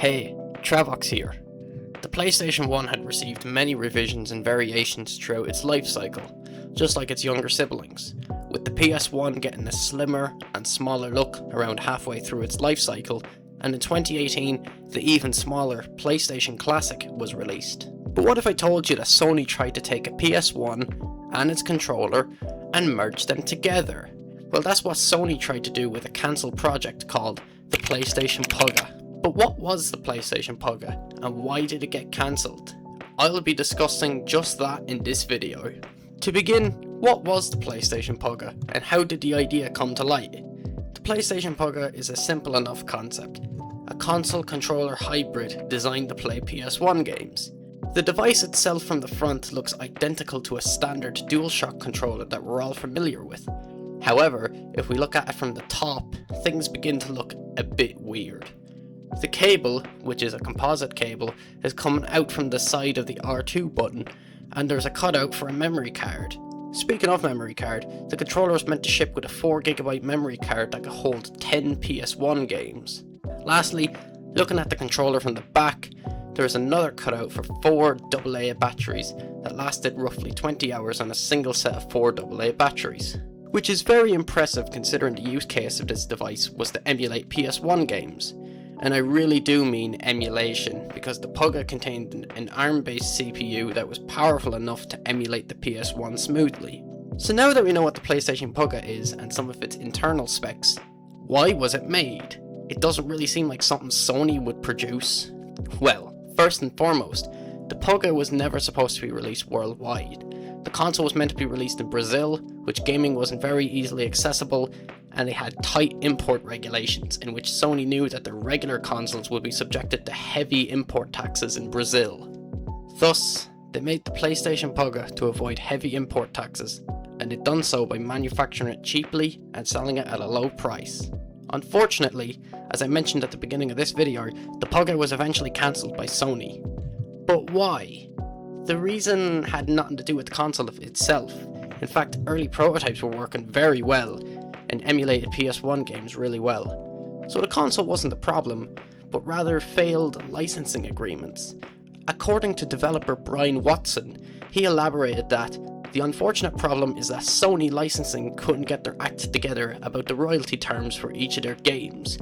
Hey, Travox here. The PlayStation 1 had received many revisions and variations throughout its life cycle, just like its younger siblings, with the PS1 getting a slimmer and smaller look around halfway through its life cycle, and in 2018, the even smaller PlayStation Classic was released. But what if I told you that Sony tried to take a PS1 and its controller and merge them together? Well, that's what Sony tried to do with a cancelled project called the PlayStation Pugga. But what was the PlayStation Pugga, and why did it get cancelled? I'll be discussing just that in this video. To begin, what was the PlayStation Pugga, and how did the idea come to light? The PlayStation Pugga is a simple enough concept, a console controller hybrid designed to play PS1 games. The device itself from the front looks identical to a standard DualShock controller that we're all familiar with. However, if we look at it from the top, things begin to look a bit weird. The cable, which is a composite cable, is coming out from the side of the R2 button, and there's a cutout for a memory card. Speaking of memory card, the controller is meant to ship with a 4GB memory card that could hold 10 PS1 games. Lastly, looking at the controller from the back, there is another cutout for 4 AA batteries that lasted roughly 20 hours on a single set of 4 AA batteries. Which is very impressive considering the use case of this device was to emulate PS1 games. And I really do mean emulation, because the Pugga contained an ARM-based CPU that was powerful enough to emulate the PS1 smoothly. So now that we know what the PlayStation Pugga is and some of its internal specs, why was it made? It doesn't really seem like something Sony would produce. Well, first and foremost, the Pugga was never supposed to be released worldwide. The console was meant to be released in Brazil, which gaming wasn't very easily accessible, and they had tight import regulations in which Sony knew that their regular consoles would be subjected to heavy import taxes in Brazil. Thus, they made the PlayStation Pugga to avoid heavy import taxes, and they'd done so by manufacturing it cheaply and selling it at a low price. Unfortunately, as I mentioned at the beginning of this video, the Pugga was eventually cancelled by Sony. But why? The reason had nothing to do with the console itself. In fact, early prototypes were working very well and emulated PS1 games really well. So the console wasn't the problem, but rather failed licensing agreements. According to developer Brian Watson, he elaborated that the unfortunate problem is that Sony licensing couldn't get their act together about the royalty terms for each of their games.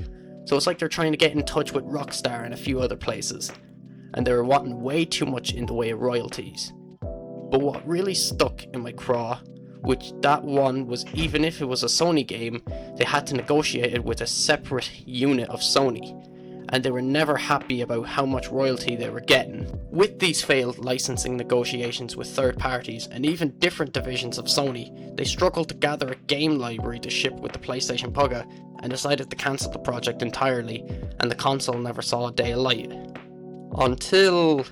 So it's like they're trying to get in touch with Rockstar and a few other places, and they were wanting way too much in the way of royalties. But what really stuck in my craw, which that one was even if it was a Sony game, they had to negotiate it with a separate unit of Sony, and they were never happy about how much royalty they were getting. With these failed licensing negotiations with third parties and even different divisions of Sony, they struggled to gather a game library to ship with the PlayStation Pugga and decided to cancel the project entirely, and the console never saw a day of light. Until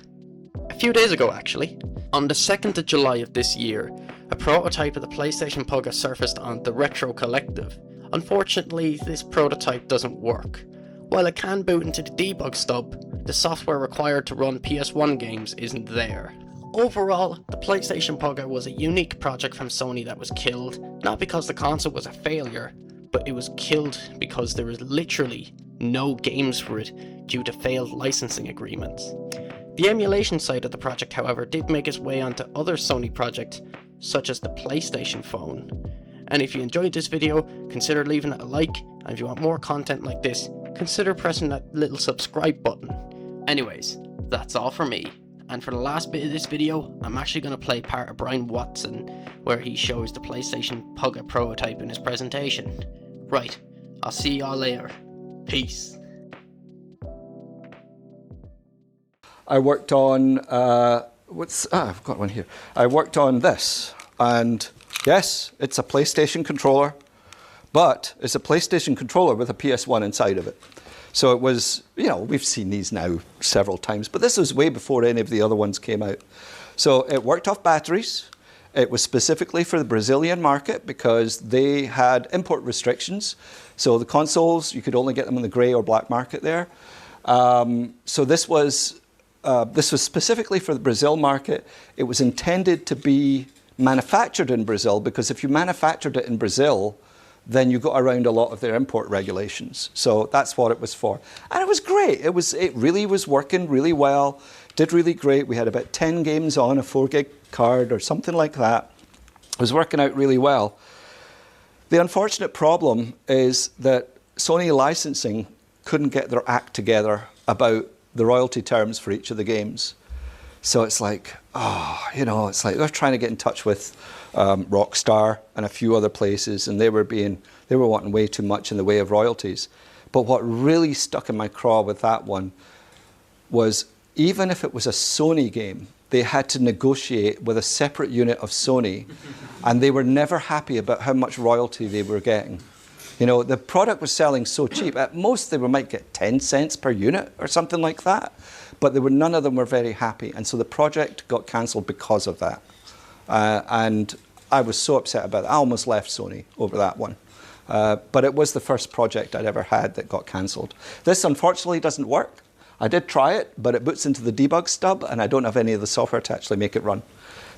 a few days ago actually. On the 2nd of July of this year, a prototype of the PlayStation Pugga surfaced on the Retro Collective. Unfortunately, this prototype doesn't work. While it can boot into the debug stub, the software required to run PS1 games isn't there. Overall, the PlayStation Pugga was a unique project from Sony that was killed, not because the console was a failure, but it was killed because there was literally no games for it due to failed licensing agreements. The emulation side of the project, however, did make its way onto other Sony projects, such as the PlayStation phone. And if you enjoyed this video, consider leaving it a like, and if you want more content like this, consider pressing that little subscribe button. Anyways, that's all for me. And for the last bit of this video, I'm actually going to play part of Brian Watson, where he shows the PlayStation Pugga prototype in his presentation. Right, I'll see y'all later. Peace. I worked on, I've got one here. I worked on this, and yes, it's a PlayStation controller, but it's a PlayStation controller with a PS1 inside of it. So it was, we've seen these now several times, but this was way before any of the other ones came out. So it worked off batteries. It was specifically for the Brazilian market because they had import restrictions. So the consoles, you could only get them in the grey or black market there. So this was specifically for the Brazil market. It was intended to be manufactured in Brazil because if you manufactured it in Brazil, then you got around a lot of their import regulations. So that's what it was for. And it was great. It really was working really well, did really great. We had about 10 games on a 4 gig card or something like that. It was working out really well. The unfortunate problem is that Sony licensing couldn't get their act together about the royalty terms for each of the games. So it's like, it's like they're trying to get in touch with Rockstar and a few other places, and they were wanting way too much in the way of royalties. But what really stuck in my craw with that one was, even if it was a Sony game, they had to negotiate with a separate unit of Sony, and they were never happy about how much royalty they were getting. You know, the product was selling so cheap. At most, they might get 10 cents per unit or something like that. But none of them were very happy. And so the project got cancelled because of that. And I was so upset about it. I almost left Sony over that one. But it was the first project I'd ever had that got cancelled. This, unfortunately, doesn't work. I did try it, but it boots into the debug stub, and I don't have any of the software to actually make it run.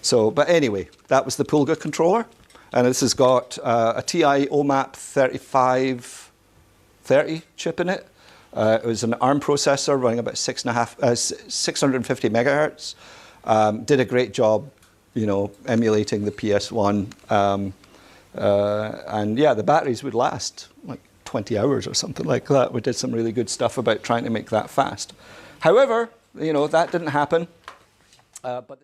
So, but anyway, that was the Pulga controller. And this has got a TI OMAP 3530 chip in it. It was an ARM processor running about 650 megahertz. Did a great job, emulating the PS1. And yeah, the batteries would last like 20 hours or something like that. We did some really good stuff about trying to make that fast. However, that didn't happen. But